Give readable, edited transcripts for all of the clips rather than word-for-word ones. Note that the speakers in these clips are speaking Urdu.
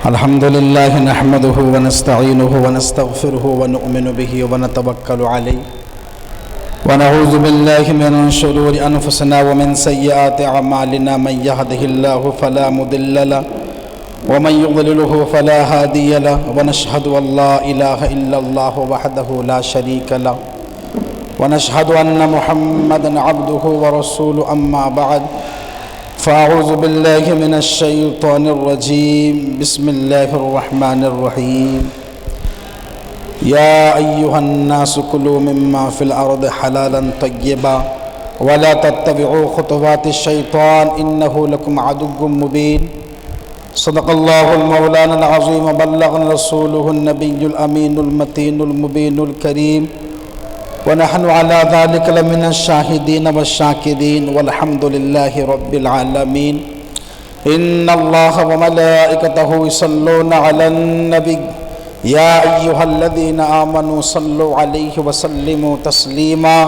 الحمد لله نحمده ونستعينه ونستغفره ونؤمن به ونتوكل عليه ونعوذ بالله من شرور أنفسنا ومن سيئات أعمالنا من يهده الله فلا مضل له ومن يضلله فلا هادي له ونشهد أن لا إله إلا الله وحده لا شريك له ونشهد أن محمدا عبده ورسوله أما بعد فأعوذ بالله من الشيطان الرجيم بسم الله الرحمن الرحيم يا أيها الناس كلوا مما في الأرض حلالا طيبا ولا تتبعوا خطوات الشيطان إنه لكم عدو مبين صدق الله المولانا العظيم وبلغنا رسوله النبي الأمين المتين المبين الكريم ونحن على ذلك لمن الشاهدين والشاكرين والحمد لله رب العالمين إن الله وملائكته يصلون على النبي يا أيها الذين آمنوا صلوا عليه وسلموا تسليما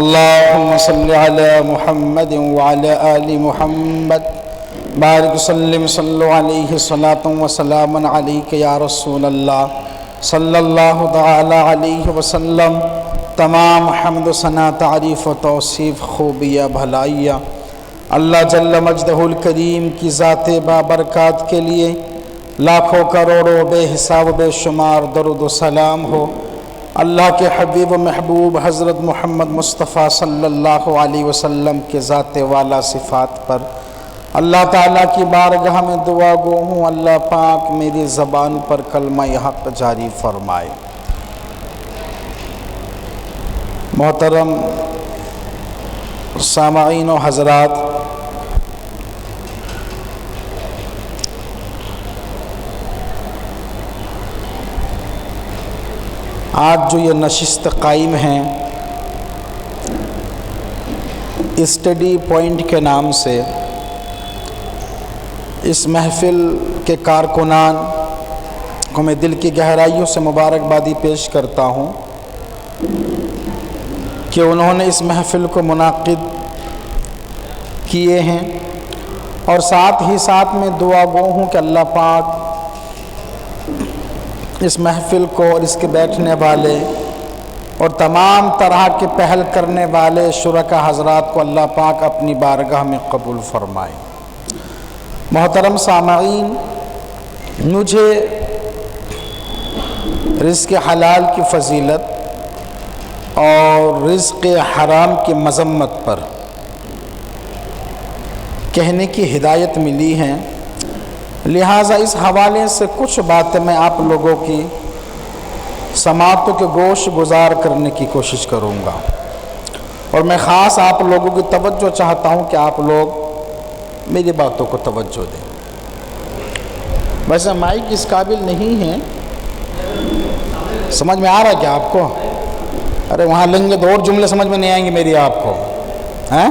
اللهم صل على محمد وعلى آل محمد بارك وسلم صلوا عليه صلاة وسلاما عليك يا رسول الله صلی اللہ تعالی علیہ وسلم تمام حمد و ثنا تعریف و توصیف خوبیہ بھلائیہ اللہ جل مجدہ الکریم کی ذات بابرکات کے لیے لاکھوں کروڑوں بے حساب بے شمار درود و سلام ہو اللہ کے حبیب و محبوب حضرت محمد مصطفیٰ صلی اللہ علیہ وسلم کے ذات والا صفات پر اللہ تعالیٰ کی بارگاہ میں دعا گو ہوں اللہ پاک میری زبان پر کلمہ حق جاری فرمائے۔ محترم سامعین و حضرات، آج جو یہ نشست قائم ہیں اسٹڈی پوائنٹ کے نام سے، اس محفل کے کارکنان کو میں دل کی گہرائیوں سے مبارکبادی پیش کرتا ہوں کہ انہوں نے اس محفل کو منعقد کیے ہیں، اور ساتھ ہی ساتھ میں دعا گو ہوں کہ اللہ پاک اس محفل کو اور اس کے بیٹھنے والے اور تمام طرح کے پہل کرنے والے شرکا حضرات کو اللہ پاک اپنی بارگاہ میں قبول فرمائے۔ محترم سامعین، مجھے رزق حلال کی فضیلت اور رزق حرام کی مذمت پر کہنے کی ہدایت ملی ہے، لہٰذا اس حوالے سے کچھ باتیں میں آپ لوگوں کی سماعتوں کے گوش گزار کرنے کی کوشش کروں گا، اور میں خاص آپ لوگوں کی توجہ چاہتا ہوں کہ آپ لوگ میری باتوں کو توجہ دیں۔ ویسے مائک اس قابل نہیں ہے، سمجھ میں آ رہا ہے کیا آپ کو؟ ارے وہاں لیں گے تو اور جملے سمجھ میں نہیں آئیں گے میری آپ کو، ہیں؟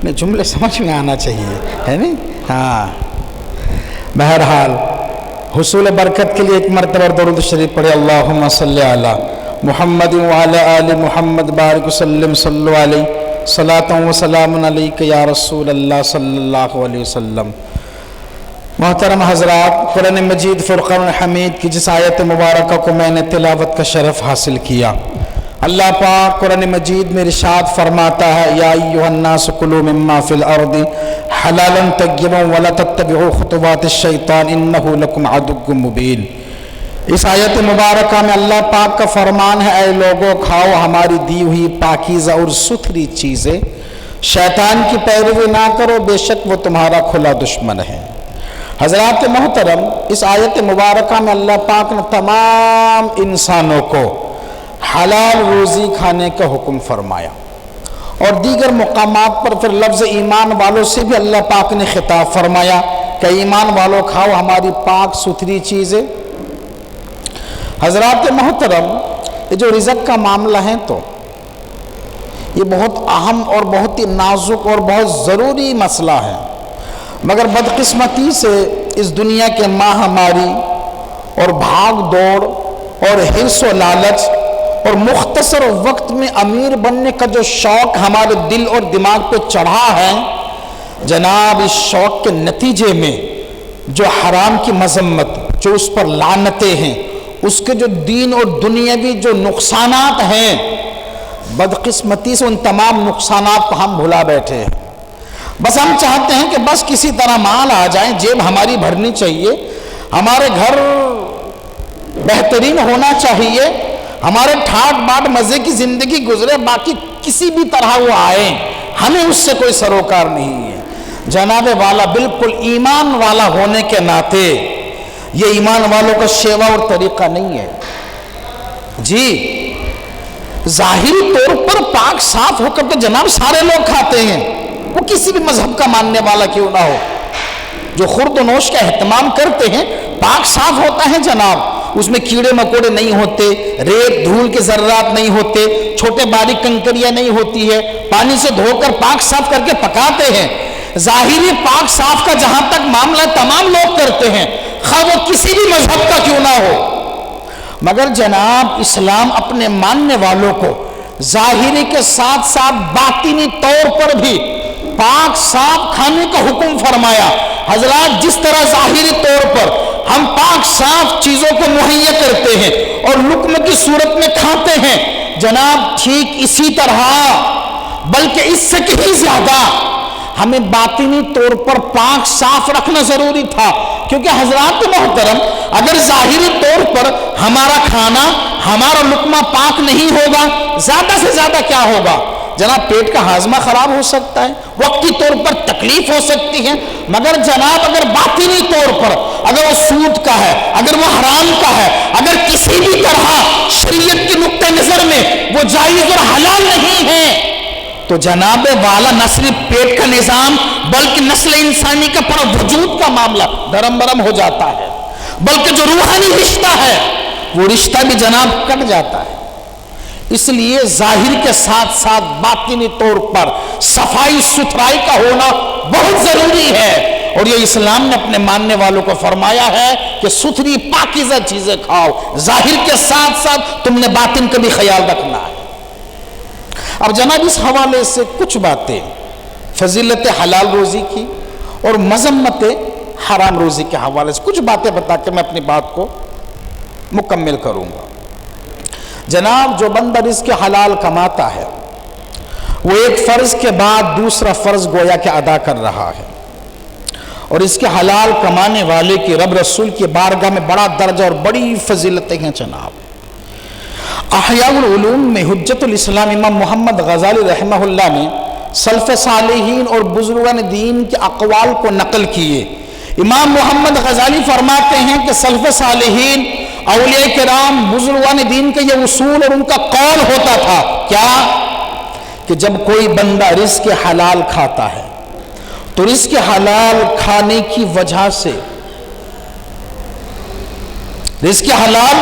نہیں، جملے سمجھ میں آنا چاہیے، ہے نہیں؟ ہاں، بہرحال حصول برکت کے لیے ایک مرتبہ درود شریف پڑھے، اللہم صلی علی محمد وعلی آل محمد بارک وسلم صلو علیہ صلاۃ و سلام علیک یا رسول اللہ صلی اللہ علیہ وسلم۔ محترم حضرات، قرآن مجید فرقان حمید کی جس آیت مبارکہ کو میں نے تلاوت کا شرف حاصل کیا، اللہ پاک قرآن مجید میں ارشاد فرماتا ہے، یا ایھا الناس کلوا مما فی الارض حلالا طیبا ولا تتبعوا خطوات الشیطان انہ لکم عدو مبین۔ اس آیت مبارکہ میں اللہ پاک کا فرمان ہے، اے لوگوں کھاؤ ہماری دی ہوئی پاکیزہ اور ستھری چیزیں، شیطان کی پیروی نہ کرو، بے شک وہ تمہارا کھلا دشمن ہے۔ حضرات محترم، اس آیت مبارکہ میں اللہ پاک نے تمام انسانوں کو حلال روزی کھانے کا حکم فرمایا، اور دیگر مقامات پر پھر لفظ ایمان والوں سے بھی اللہ پاک نے خطاب فرمایا کہ ایمان والوں کھاؤ ہماری پاک ستھری چیزیں۔ حضرات محترم، یہ جو رزق کا معاملہ ہے تو یہ بہت اہم اور بہت ہی نازک اور بہت ضروری مسئلہ ہے، مگر بدقسمتی سے اس دنیا کے ماہماری اور بھاگ دوڑ اور حرص و لالچ اور مختصر وقت میں امیر بننے کا جو شوق ہمارے دل اور دماغ پہ چڑھا ہے، جناب اس شوق کے نتیجے میں جو حرام کی مذمت، جو اس پر لعنتیں ہیں، اس کے جو دین اور دنیاوی جو نقصانات ہیں، بدقسمتی سے ان تمام نقصانات کو ہم بھلا بیٹھے ہیں۔ بس ہم چاہتے ہیں کہ بس کسی طرح مال آ جائیں، جیب ہماری بھرنی چاہیے، ہمارے گھر بہترین ہونا چاہیے، ہمارے ٹھاٹ باٹ مزے کی زندگی گزرے، باقی کسی بھی طرح وہ آئیں، ہمیں اس سے کوئی سروکار نہیں ہے۔ جناب والا بالکل ایمان والا ہونے کے ناطے یہ ایمان والوں کا شیوا اور طریقہ نہیں ہے۔ جی ظاہری طور پر پاک صاف ہو کر تو جناب سارے لوگ کھاتے ہیں، وہ کسی بھی مذہب کا ماننے والا کیوں نہ ہو، جو خورد و نوش کا اہتمام کرتے ہیں، پاک صاف ہوتا ہے جناب، اس میں کیڑے مکوڑے نہیں ہوتے، ریت دھول کے ذرات نہیں ہوتے، چھوٹے باریک کنکریاں نہیں ہوتی ہے، پانی سے دھو کر پاک صاف کر کے پکاتے ہیں۔ ظاہری پاک صاف کا جہاں تک معاملہ تمام لوگ کرتے ہیں، خواہ وہ کسی بھی مذہب کا کیوں نہ ہو، مگر جناب اسلام اپنے ماننے والوں کو ظاہری کے ساتھ ساتھ باطنی طور پر بھی پاک صاف کھانے کا حکم فرمایا۔ حضرات جس طرح ظاہری طور پر ہم پاک صاف چیزوں کو مہیا کرتے ہیں اور لقمہ کی صورت میں کھاتے ہیں، جناب ٹھیک اسی طرح بلکہ اس سے کہیں زیادہ ہمیں باطنی طور پر پاک صاف رکھنا ضروری تھا، کیونکہ حضرات محترم اگر ظاہری طور پر ہمارا کھانا، ہمارا لقمہ پاک نہیں ہوگا، زیادہ سے زیادہ کیا ہوگا جناب؟ پیٹ کا ہاضمہ خراب ہو سکتا ہے، وقتی طور پر تکلیف ہو سکتی ہے، مگر جناب اگر باطنی طور پر اگر وہ سود کا ہے، اگر وہ حرام کا ہے، اگر کسی بھی طرح شریعت کے نقطہ نظر میں وہ جائز اور حلال نہیں ہے، تو جناب والا نہ صرف پیٹ کا نظام بلکہ نسل انسانی کا پورا وجود کا معاملہ دھرم برم ہو جاتا ہے، بلکہ جو روحانی رشتہ ہے وہ رشتہ بھی جناب کٹ جاتا ہے۔ اس لیے ظاہر کے ساتھ ساتھ باطنی طور پر صفائی ستھرائی کا ہونا بہت ضروری ہے، اور یہ اسلام نے اپنے ماننے والوں کو فرمایا ہے کہ ستھری پاکیزہ چیزیں کھاؤ، ظاہر کے ساتھ ساتھ تم نے باطن کا بھی خیال رکھنا ہے۔ اب جناب اس حوالے سے کچھ باتیں فضیلت حلال روزی کی اور مذمت حرام روزی کے حوالے سے کچھ باتیں بتا کے میں اپنی بات کو مکمل کروں گا۔ جناب جو بندہ رزق حلال کماتا ہے وہ ایک فرض کے بعد دوسرا فرض گویا کہ ادا کر رہا ہے، اور اس کے حلال کمانے والے کی رب رسول کی بارگاہ میں بڑا درجہ اور بڑی فضیلتیں ہیں جناب۔ احیاء العلوم میں حجت الاسلام امام محمد غزالی رحمہ اللہ نے سلف صالحین اور بزرگان دین کے اقوال کو نقل کیے۔ امام محمد غزالی فرماتے ہیں کہ سلف صالحین، اولیاء کرام، بزرگان دین کا یہ اصول اور ان کا قول ہوتا تھا کیا کہ جب کوئی بندہ رزق حلال کھاتا ہے تو رزق حلال کھانے کی وجہ سے، رزق حلال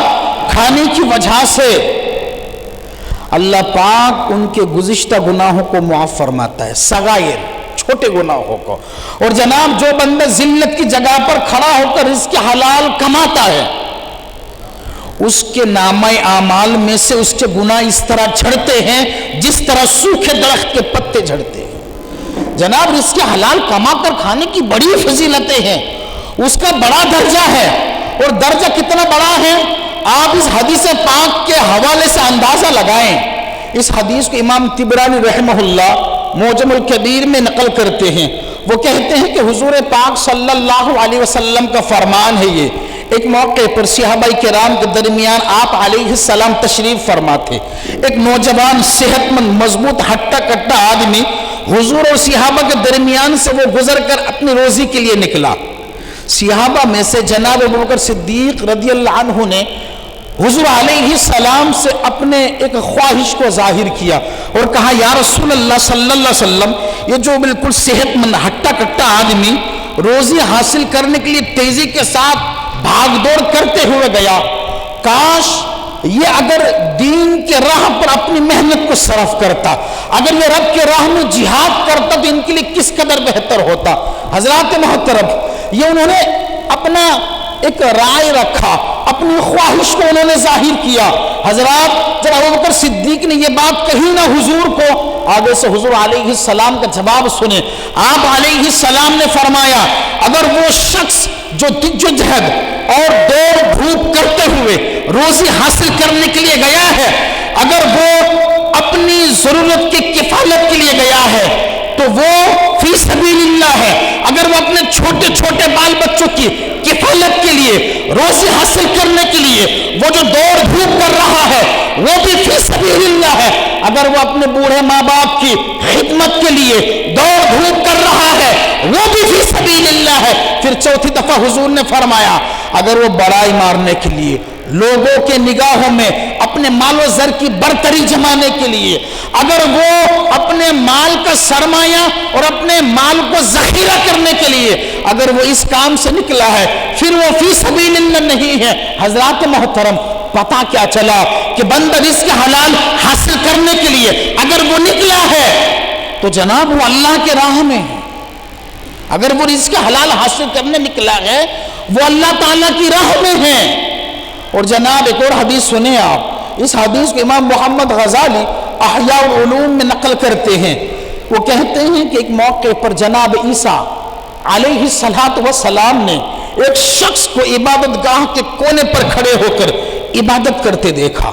کھانے کی وجہ سے اللہ پاک ان کے گزشتہ گناہوں کو معاف فرماتا ہے، صغائر چھوٹے گناہوں کو۔ اور جناب جو بندہ ذلت کی جگہ پر کھڑا ہو کر رزق حلال کماتا ہے، اس کے نامہ اعمال میں سے اس کے گناہ اس طرح جھڑتے ہیں جس طرح سوکھے درخت کے پتے جھڑتے ہیں۔ جناب رزق حلال کما کر کھانے کی بڑی فضیلتیں ہیں، اس کا بڑا درجہ ہے، اور درجہ کتنا بڑا ہے آپ اس حدیث پاک کے حوالے سے اندازہ لگائیں۔ اس حدیث کو امام طبرانی رحمہ اللہ معجم الکبیر میں نقل کرتے ہیں، وہ کہتے ہیں کہ حضور پاک صلی اللہ علیہ وسلم کا فرمان ہے یہ۔ ایک موقع پر صحابہ کرام کے درمیان آپ علیہ السلام تشریف فرما تھے، ایک نوجوان صحت مند مضبوط ہٹا کٹا آدمی حضور اور صحابہ کے درمیان سے وہ گزر کر اپنی روزی کے لیے نکلا۔ صحابہ میں سے جناب ابوبکر صدیق رضی اللہ عنہ نے حضور علیہ السلام سے اپنے ایک خواہش کو ظاہر کیا اور کہا یا رسول اللہ صلی اللہ علیہ وسلم، یہ جو بالکل صحت مند ہٹا کٹا آدمی روزی حاصل کرنے کے لیے تیزی کے ساتھ بھاگ دوڑ کرتے ہوئے گیا، کاش یہ اگر دین کے راہ پر اپنی محنت کو صرف کرتا، اگر یہ رب کے راہ میں جہاد کرتا تو ان کے لیے کس قدر بہتر ہوتا۔ حضرات محترم یہ انہوں نے اپنا ایک رائے رکھا، اپنی خواہش کو انہوں نے ظاہر کیا۔ حضرات جب ابوبکر صدیق نے یہ بات کہی نا حضور کو، آگے سے حضور علیہ السلام کا جواب سنیں۔ آپ علیہ السلام نے فرمایا اگر وہ شخص جو جہد اور دوڑ دھوپ کرتے ہوئے روزی حاصل کرنے کے لیے گیا ہے، اگر وہ اپنی ضرورت کی کفالت کے لیے گیا ہے تو وہ فی سبیل اللہ ہے، اگر وہ اپنے چھوٹے چھوٹے بال بچوں کی کفالت کے لیے روزی حاصل کرنے کے لیے وہ جو دوڑ دھوپ کر رہا ہے وہ بھی فی سبیل اللہ ہے، اگر وہ اپنے بوڑھے ماں باپ کی خدمت کے لیے دوڑ دھوپ کر رہا ہے وہ بھی فی سبیل اللہ ہے۔ پھر چوتھی دفعہ حضور نے فرمایا اگر وہ بڑائی مارنے کے لیے، لوگوں کے نگاہوں میں اپنے مال و زر کی برتری جمانے کے لیے، اگر وہ اپنے مال کا سرمایہ اور اپنے مال کو ذخیرہ کرنے کے لیے اگر وہ اس کام سے نکلا ہے پھر وہ فی سبیل اللہ نہیں ہے۔ حضرات محترم، پتہ کیا چلا کہ بندہ رزق حلال حاصل کرنے کے لیے اگر وہ نکلا ہے تو جناب وہ اللہ کے راہ میں ہے، اگر وہ رزق حلال حاصل کرنے نکلا ہے وہ اللہ تعالیٰ کی راہ میں ہے۔ اور جناب ایک اور حدیث سنیں آپ، اس حدیث کو امام محمد غزالی احیاء العلوم میں نقل کرتے ہیں۔ وہ کہتے ہیں کہ ایک موقع پر جناب عیسیٰ علیہ السلام نے ایک شخص کو عبادت گاہ کے کونے پر کھڑے ہو کر عبادت کرتے دیکھا،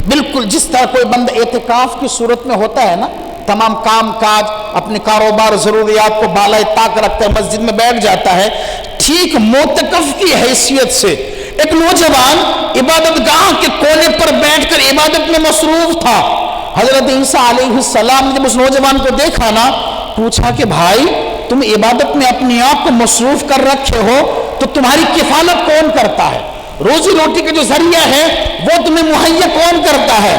بالکل جس طرح کوئی بندہ اعتکاف کی صورت میں ہوتا ہے نا، تمام کام کاج اپنے کاروبار ضروریات کو بالائے طاق رکھتا ہے، مسجد میں بیٹھ جاتا ہے، ٹھیک معتکف کی حیثیت سے ایک نوجوان عبادت گاہ کے کونے پر بیٹھ کر عبادت میں مصروف تھا۔ حضرت عیسیٰ علیہ السلام نے جب اس نوجوان کو دیکھا نا، پوچھا کہ بھائی تم عبادت میں اپنی آپ کو مصروف کر رکھے ہو تو تمہاری کفالت کون کرتا ہے؟ روزی روٹی کا جو ذریعہ ہے وہ تمہیں مہیا کون کرتا ہے؟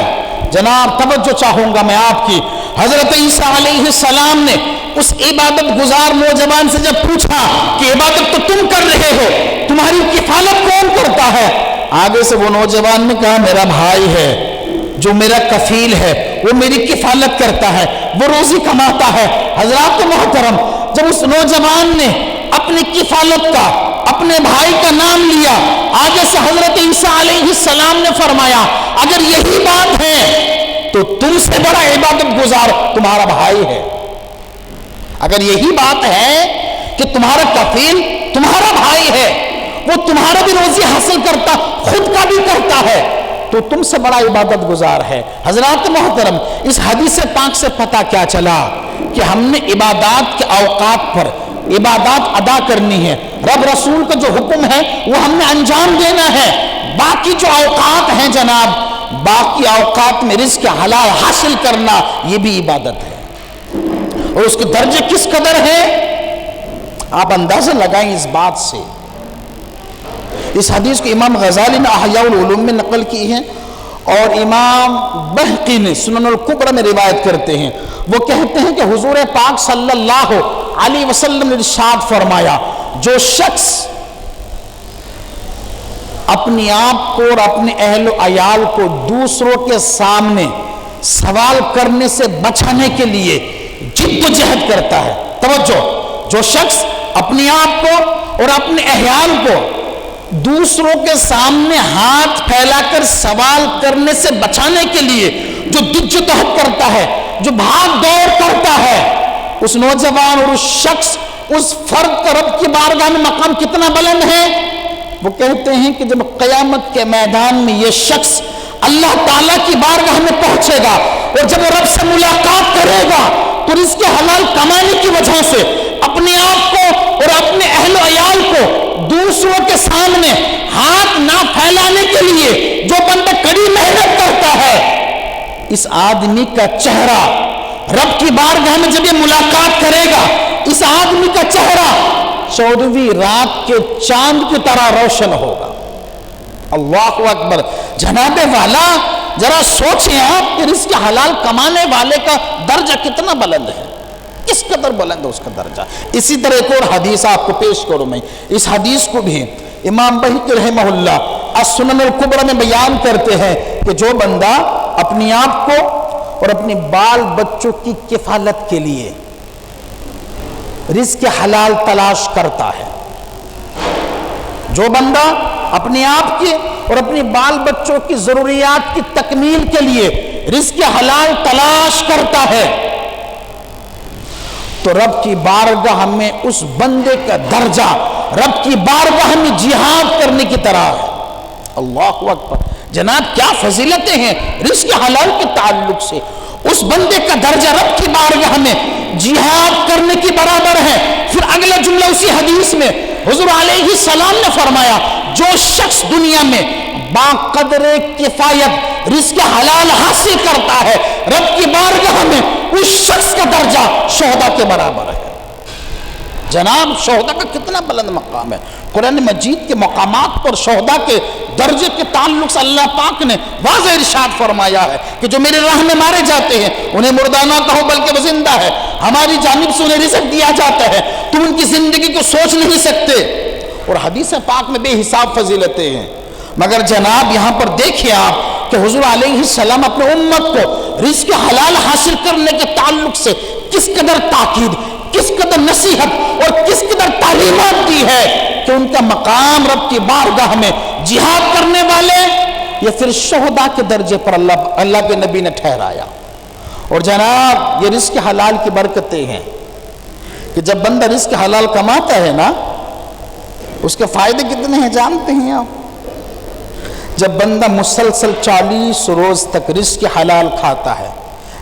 جناب توجہ چاہوں گا میں آپ کی، حضرت عیسیٰ علیہ السلام نے اس عبادت گزار نوجوان سے جب پوچھا کہ عبادت تو تم کر رہے ہو، تمہاری کفالت کون کرتا ہے؟ آگے سے وہ نوجوان نے کہا میرا بھائی ہے جو میرا کفیل ہے، وہ میری کفالت کرتا ہے، وہ روزی کماتا ہے۔ حضرات محترم، جب اس نوجوان نے اپنی کفالت کا اپنے بھائی کا نام لیا، آگے سے حضرت عیسیٰ علیہ السلام نے فرمایا اگر یہی بات ہے تو تم سے بڑا عبادت گزار تمہارا بھائی ہے، اگر یہی بات ہے کہ تمہارا کفیل تمہارا بھائی ہے، وہ تمہارا بھی روزی حاصل کرتا خود کا بھی کرتا ہے تو تم سے بڑا عبادت گزار ہے۔ حضرات محترم، اس حدیث پاک سے پتہ کیا چلا کہ ہم نے عبادات کے اوقات پر عبادات ادا کرنی ہے، رب رسول کا جو حکم ہے وہ ہم نے انجام دینا ہے۔ باقی جو اوقات ہیں جناب، باقی اوقات میں رزق حلال حاصل کرنا یہ بھی عبادت ہے، اور اس کے درجے کس قدر ہے آپ اندازہ لگائیں اس بات سے۔ اس حدیث کو امام غزالی نے احیاء العلوم میں نقل کی ہے اور امام بہقی نے سنن الکبری میں روایت کرتے ہیں۔ وہ کہتے ہیں کہ حضور پاک صلی اللہ علیہ وسلم نے ارشاد فرمایا جو شخص اپنی آپ کو اور اپنے اہل و عیال کو دوسروں کے سامنے سوال کرنے سے بچانے کے لیے جد و جہد کرتا ہے، توجہ، جو شخص اپنی آپ کو اور اپنے اہل کو دوسروں کے سامنے ہاتھ پھیلا کر سوال کرنے سے بچانے کے لیے جو جدوجہد کرتا ہے، جو بھاگ دوڑ کرتا ہے، اس نوجوان اور اس شخص، اس فرد کا رب کی بارگاہ میں مقام کتنا بلند ہے۔ وہ کہتے ہیں کہ جب قیامت کے میدان میں یہ شخص اللہ تعالیٰ کی بارگاہ میں پہنچے گا اور جب وہ رب سے ملاقات کرے گا تو رزق حلال کمانے کی وجہ سے اپنے آپ کو اور اپنے اہل و عیال کو دوسروں کے سامنے ہاتھ نہ پھیلانے کے لیے جو بندہ کڑی محنت کرتا ہے، اس آدمی کا چہرہ رب کی بارگاہ میں جب یہ ملاقات کرے گا، اس آدمی کا چہرہ 14ویں رات کے چاند کی طرح روشن ہوگا۔ اللہ اکبر، جناب والا ذرا سوچیں آپ کہ رزق حلال کمانے والے کا درجہ کتنا بلند ہے، کس قدر بلند ہے اس کا درجہ۔ اسی طرح ایک اور حدیث آپ کو پیش کروں میں، اس حدیث کو بھی امام بہقی رحمہ اللہ السنن الکبری میں بیان کرتے ہیں کہ جو بندہ اپنی آپ کو اور اپنے بال بچوں کی کفالت کے لیے رزق حلال تلاش کرتا ہے، جو بندہ اپنے آپ کے اور اپنے بال بچوں کی ضروریات کی تکمیل کے لیے رزق حلال تلاش کرتا ہے تو رب کی بارگاہ میں اس بندے کا درجہ رب کی بارگاہ میں جہاد کرنے کی طرح ہے۔ اللہ اکبر، جناب کیا فضیلتیں ہیں رزق حلال کے تعلق سے۔ اس بندے کا درجہ رب کی بارگاہ میں جہاد کرنے کی برابر ہے۔ پھر اگلا جملہ اسی حدیث میں حضور علیہ السلام نے فرمایا، جو شخص دنیا میں با قدر کفایت رزق حلال حاصل کرتا ہے رب کی بارگاہ میں اس شخص کا درجہ شہداء کے برابر ہے۔ جناب شہداء کا کتنا بلند مقام ہے۔ قرآن مجید کے مقامات پر شہداء کے درجے کے تعلق سے اللہ پاک نے واضح ارشاد فرمایا ہے کہ جو میرے راہ میں مارے جاتے ہیں انہیں مردہ نہ کہو بلکہ وہ زندہ ہے، ہماری جانب سے انہیں رزق دیا جاتا ہے، تم ان کی زندگی کو سوچ نہیں سکتے۔ اور حدیث پاک میں بے حساب فضیلتیں ہیں، مگر جناب یہاں پر دیکھیں آپ کہ حضور علیہ السلام اپنے امت کو رزق حلال حاصل کرنے کے تعلق سے کس قدر تاکید، کس قدر نصیحت اور کس قدر تعلیمات دی ہے کہ ان کا مقام رب کی بارگاہ میں جہاد کرنے والے یا پھر شہداء کے درجے پر اللہ کے نبی نے ٹھہرایا۔ اور جناب یہ رزق حلال کی برکتیں ہیں کہ جب بندہ رزق حلال کماتا ہے نا اس کے فائدے کتنے ہیں جانتے ہیں آپ؟ جب بندہ مسلسل 40 روز تک رزق حلال کھاتا ہے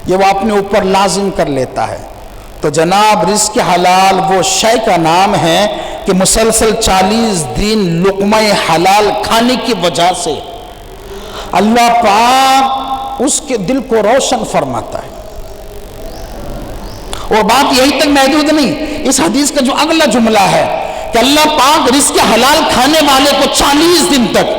یہ وہ اپنے اوپر لازم کر لیتا ہے تو جناب رزق حلال وہ شے کا نام ہے کہ مسلسل 40 دن لقمہ حلال کھانے کی وجہ سے اللہ پاک اس کے دل کو روشن فرماتا ہے۔ اور بات یہی تک محدود نہیں، اس حدیث کا جو اگلا جملہ ہے کہ اللہ پاک رزق حلال کھانے والے کو 40 دن تک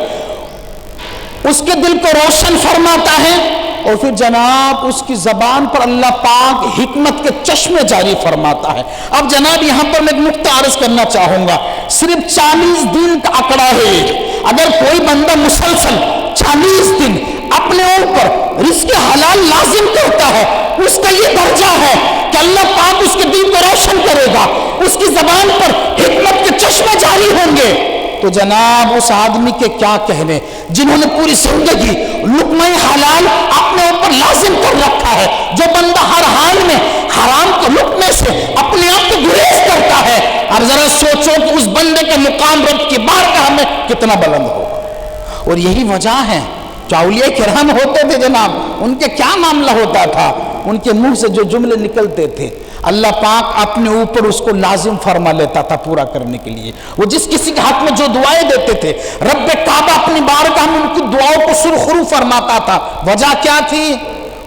اس کے دل کو روشن فرماتا ہے اور پھر جناب اس کی زبان پر اللہ پاک حکمت کے چشمے جاری فرماتا ہے۔ اب جناب یہاں پر میں ایک نقطہ عرض کرنا چاہوں گا، صرف 40 دن کا آنکڑا ہے۔ اگر کوئی بندہ مسلسل 40 دن اپنے اوپر رزق حلال لازم کرتا ہے اس کا یہ درجہ ہے کہ اللہ پاک اس کے دل کو روشن کرے گا، اس کی زبان پر حکمت کے چشمے جاری ہوں گے۔ تو جناب اس آدمی کے کیا کہنے جنہوں نے پوری زندگی لقمہ حلال اپنے اوپر لازم کر رکھا ہے۔ جو بندہ ہر حال میں حرام کے لقمے سے اپنے آپ کو گریز کرتا ہے، اب ذرا سوچو کہ اس بندے کا مقام رب کی بارگاہ میں کتنا بلند ہوگا۔ اور یہی وجہ ہے جو اولیاء کرام ہوتے تھے جناب ان کے کیا معاملہ ہوتا تھا، ان کے منہ سے جو جملے نکلتے تھے اللہ پاک اپنے اوپر اس کو لازم فرما لیتا تھا پورا کرنے کے لیے۔ وہ جس کسی کے حق میں جو دعائیں دیتے تھے رب کعبہ اپنی بارگاہ میں ان کی دعاؤں کو سرخرو فرماتا تھا۔ وجہ کیا تھی؟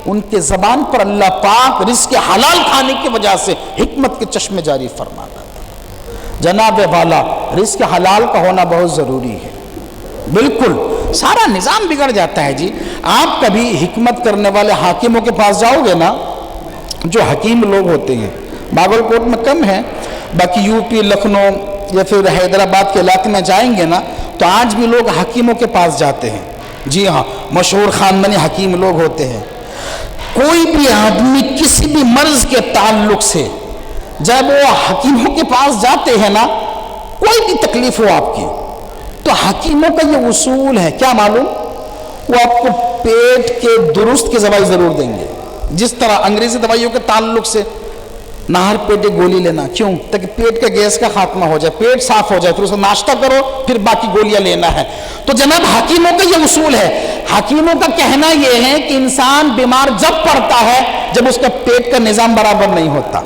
ان کے زبان پر اللہ پاک رزق حلال کھانے کی وجہ سے حکمت کے چشمے جاری فرماتا تھا۔ جناب والا رزق حلال کا ہونا بہت ضروری ہے، بالکل سارا نظام بگڑ جاتا ہے جی۔ آپ کبھی حکمت کرنے والے حاکموں کے پاس جاؤ گے نا، جو حکیم لوگ ہوتے ہیں باگل کوٹ میں کم ہے، باقی یو پی لکھنؤ یا پھر حیدرآباد کے علاقے میں جائیں گے نا تو آج بھی لوگ حکیموں کے پاس جاتے ہیں۔ جی ہاں، مشہور خاندانی حکیم لوگ ہوتے ہیں۔ کوئی بھی آدمی کسی بھی مرض کے تعلق سے جب وہ حکیموں کے پاس جاتے ہیں نا، کوئی بھی تکلیف ہو آپ کی تو حکیموں کا یہ اصول ہے، کیا معلوم؟ وہ آپ کو پیٹ کے درست کی دوائی ضرور دیں گے۔ جس طرح انگریزی دوائیوں کے تعلق سے نہر پیٹ گولی لینا، کیوں؟ تاکہ پیٹ کا گیس کا خاتمہ ہو جائے، پیٹ صاف ہو جائے، پھر اس کو ناشتہ کرو پھر باقی گولیاں لینا ہے۔ تو جناب حکیموں کا یہ اصول ہے۔ حکیموں کا کہنا یہ ہے کہ انسان بیمار جب پڑتا ہے جب اس کا پیٹ کا نظام برابر نہیں ہوتا،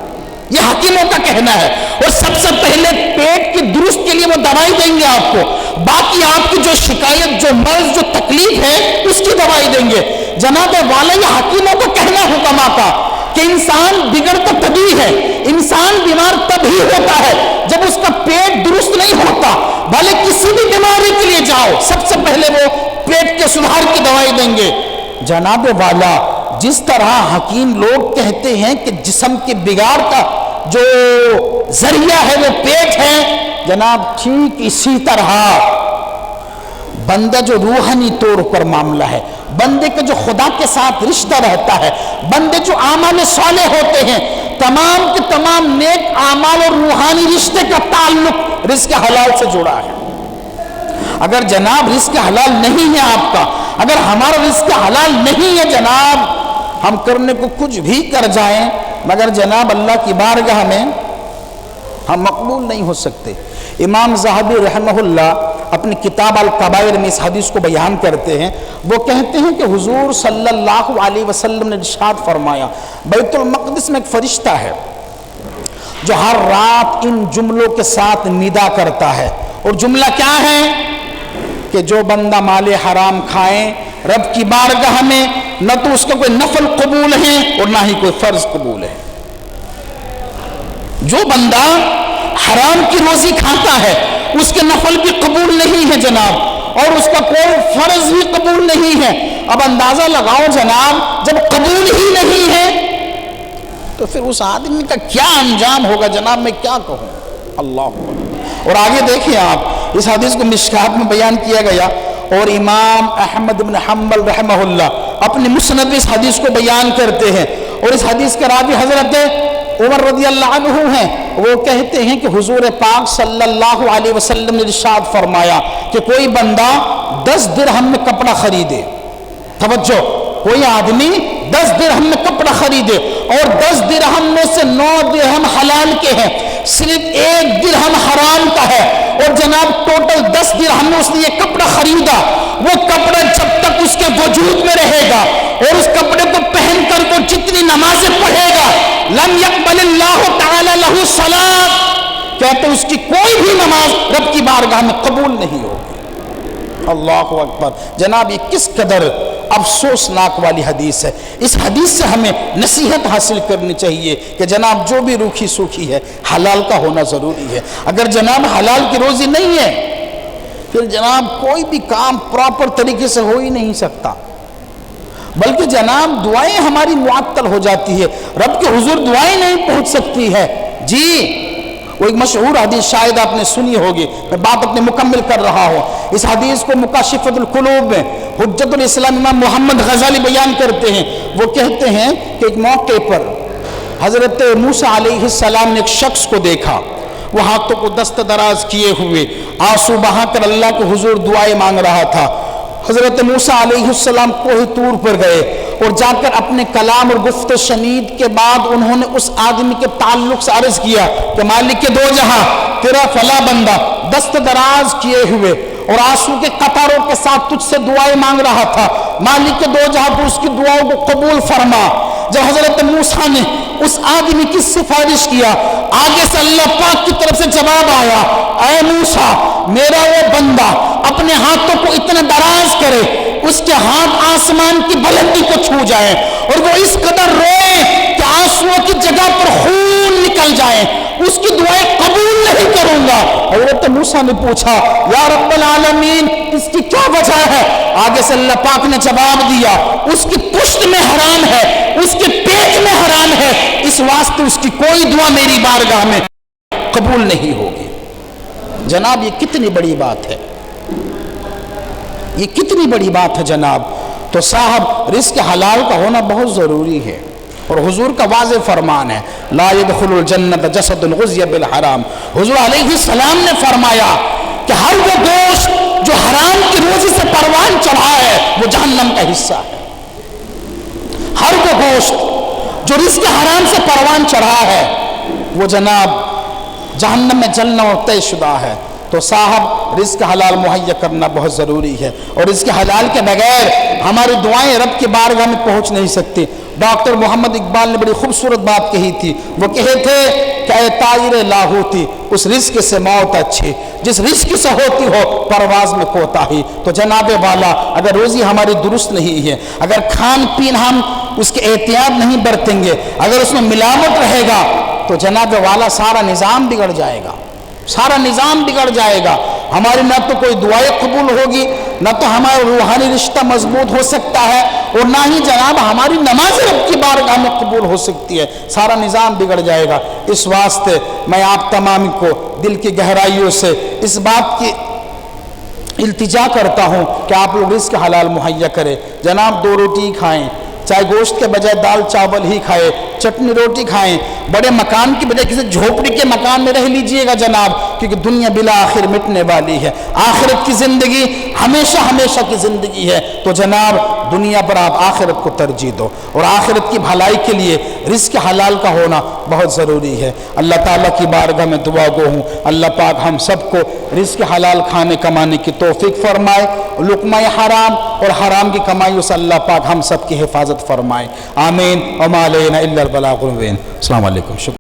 یہ حکیموں کا کہنا ہے۔ اور سب سے پہلے پیٹ کی درست کے لیے وہ دوائی دیں گے آپ کو، باقی آپ کی جو شکایت، جو مرض، جو تکلیف ہے اس کی دوائی دیں گے۔ جناب والا یہ حکیموں کا کہنا ہے، حکما کا، کہ انسان بگڑتا تبھی ہے، انسان بیمار تب ہی ہوتا ہے جب اس کا پیٹ درست نہیں ہوتا۔ بھلے کسی بھی بیماری کے لیے جاؤ سب سے پہلے وہ پیٹ کے سدھار کی دوائی دیں گے۔ جناب والا جس طرح حکیم لوگ کہتے ہیں کہ جسم کے بگاڑ کا جو ذریعہ ہے وہ پیٹ ہے، جناب ٹھیک اسی طرح بندہ جو روحانی طور پر معاملہ ہے، بندے کا جو خدا کے ساتھ رشتہ رہتا ہے، بندے جو اعمال صالح ہوتے ہیں، تمام کے تمام نیک اعمال اور روحانی رشتے کا تعلق رزق حلال سے جڑا ہے۔ اگر جناب رزق حلال نہیں ہے آپ کا، اگر ہمارا رزق حلال نہیں ہے جناب، ہم کرنے کو کچھ بھی کر جائیں مگر جناب اللہ کی بارگاہ میں ہم مقبول نہیں ہو سکتے۔ امام ذہبی رحمہ اللہ اپنی کتاب الکبائر میں اس حدیث کو بیان کرتے ہیں، وہ کہتے ہیں کہ حضور صلی اللہ علیہ وسلم نے ارشاد فرمایا، بیت المقدس میں ایک فرشتہ ہے جو ہر رات ان جملوں کے ساتھ ندا کرتا ہے، اور جملہ کیا ہے کہ جو بندہ مال حرام کھائیں رب کی بارگاہ میں نہ تو اس کا کوئی نفل قبول ہے اور نہ ہی کوئی فرض قبول ہے۔ جو بندہ حرام کی روزی کھاتا ہے اس کے نفل بھی قبول نہیں ہے جناب، اور اس کا کوئی فرض بھی قبول نہیں ہے۔ اب اندازہ لگاؤ جناب، جب قبول ہی نہیں ہے تو پھر اس آدمی کا کیا انجام ہوگا جناب، میں کیا کہوں۔ اللہ اکبر۔ اور آگے دیکھیں آپ، اس حدیث کو مشکات میں بیان کیا گیا، اور امام احمد بن حنبل رحمہ اللہ اپنی مسند میں اس حدیث کو بیان کرتے ہیں، اور اس حدیث کے راوی حضرت عمر رضی اللہ عنہ ہیں، وہ کہتے ہیں کہ حضور پاک صلی اللہ علیہ وسلم نے ارشاد فرمایا کہ کوئی بندہ 10 درہم میں کپڑا خریدے، توجہ، کوئی آدمی 10 درہم میں کپڑا خریدے اور 10 درہم میں سے 9 درہم حلال کے ہیں، صرف 1 درہم حرام کا ہے، اور جناب ٹوٹل 10 درہم میں اس نے یہ کپڑا خریدا، وہ کپڑا جب تک اس کے وجود میں رہے گا اور اس کپڑے کو پہن کر وہ جتنی نمازیں پڑھے گا، لم یقبل اللہ تعالی لہ صلاۃ، کہتے اس کی کوئی بھی نماز رب کی بارگاہ میں قبول نہیں ہوگی۔ اللہ اکبر۔ جناب یہ کس قدر افسوسناک والی حدیث ہے۔ اس حدیث سے ہمیں نصیحت حاصل کرنی چاہیے کہ جناب جو بھی روکھی سوکھی ہے حلال کا ہونا ضروری ہے۔ اگر جناب حلال کی روزی نہیں ہے پھر جناب کوئی بھی کام پراپر طریقے سے ہو ہی نہیں سکتا، بلکہ جناب دعائیں ہماری معطل ہو جاتی ہے، رب کے حضور دعائیں نہیں پہنچ سکتی ہے۔ جی وہ ایک مشہور حدیث شاید آپ نے سنی ہوگی، میں بات اپنے مکمل کر رہا ہوں۔ اس حدیث کو مکاشفۃ القلوب میں حجت الاسلام امام محمد غزالی بیان کرتے ہیں، وہ کہتے ہیں کہ ایک موقع پر حضرت موسیٰ علیہ السلام نے ایک شخص کو دیکھا، وہ ہاتھوں کو دست دراز کیے ہوئے آنسو بہا کر اللہ کے حضور دعائیں مانگ رہا تھا۔ حضرت موسیٰ علیہ السلام کوہ طور پر گئے اور جا کر اپنے کلام اور گفت شنید کے بعد انہوں نے اس آدمی کے تعلق سے عرض کیا کہ مالک کے 2 جہاں، تیرا فلاں بندہ دست دراز کیے ہوئے اور آنسو کے قطروں کے ساتھ تجھ سے دعائیں مانگ رہا تھا، مالک کے 2 جہاں تو اس کی دعاؤں کو قبول فرما۔ جب حضرت موسیٰ نے اس آدمی کی سفارش کیا، آگے سے اللہ پاک کی طرف سے جواب آیا، اے موسیٰ میرا وہ بندہ اپنے ہاتھوں کو اتنا دراز کرے اس کے ہاتھ آسمان کی بلندی کو چھو جائیں اور وہ اس قدر روئے کہ آنسوؤں کی جگہ پر خون نکل جائے، اس کی دعائیں قبول نہیں کروں گا۔ حضرت موسیٰ نے پوچھا یا رب العالمین اس کی کیا وجہ ہے؟ آگے سے اللہ پاک نے جواب دیا، اس کی پشت میں حرام ہے، اس کے پیٹ میں حرام ہے، اس واسطے اس کی کوئی دعا میری بارگاہ میں قبول نہیں ہوگی۔ جناب یہ کتنی بڑی بات ہے، یہ کتنی بڑی بات ہے جناب۔ تو صاحب رزق حلال کا ہونا بہت ضروری ہے، اور حضور کا واضح فرمان ہے لا يدخل الجنت جسد غزی بالحرام۔ حضور علیہ السلام نے فرمایا کہ ہر وہ گوشت جو حرام کی روزی سے پروان چڑھا ہے وہ جہنم کا حصہ ہے۔ ہر وہ گوشت جو رزق حرام سے پروان چڑھا ہے وہ جناب جہنم میں جلنا اور طے شدہ ہے۔ تو صاحب رزق حلال مہیا کرنا بہت ضروری ہے، اور رزق حلال کے بغیر ہماری دعائیں رب کی بارگاہ میں پہنچ نہیں سکتی۔ ڈاکٹر محمد اقبال نے بڑی خوبصورت بات کہی تھی، وہ کہے تھے کہ اے طائر لاہوتی اس رزق سے موت اچھی جس رزق سے ہوتی ہو پرواز میں کوتاہی۔ تو جناب والا اگر روزی ہماری درست نہیں ہے، اگر کھان پین ہم اس کے احتیاط نہیں برتیں گے، اگر اس میں ملاوٹ رہے گا تو جناب والا سارا نظام بگڑ جائے گا، سارا نظام بگڑ جائے گا۔ ہماری نہ تو کوئی دعائیں قبول ہوگی، نہ تو ہمارا روحانی رشتہ مضبوط ہو سکتا ہے، اور نہ ہی جناب ہماری نماز رب کی بارگاہ میں قبول ہو سکتی ہے، سارا نظام بگڑ جائے گا۔ اس واسطے میں آپ تمام کو دل کی گہرائیوں سے اس بات کی التجا کرتا ہوں کہ آپ لوگ رزق حلال مہیا کریں۔ جناب 2 روٹی کھائیں، چاہے گوشت کے بجائے دال چاول ہی کھائے، چٹنی روٹی کھائیں، بڑے مکان کی بجائے کسی جھوپڑی کے مکان میں رہ لیجئے گا جناب، کیونکہ دنیا بلا آخر مٹنے والی ہے، آخرت کی زندگی ہمیشہ ہمیشہ کی زندگی ہے، تو جناب دنیا پر آپ آخرت کو ترجیح دو، اور آخرت کی بھلائی کے لیے رزق حلال کا ہونا بہت ضروری ہے۔ اللہ تعالیٰ کی بارگاہ میں دعا گو ہوں، اللہ پاک ہم سب کو رزق حلال کھانے کمانے کی توفیق فرمائے، لقمہ حرام اور حرام کی کمائی سے اللہ پاک ہم سب کی حفاظت فرمائے، آمین۔ وما علینا الا البلاغ المبین۔ السلام علیکم، شکریہ۔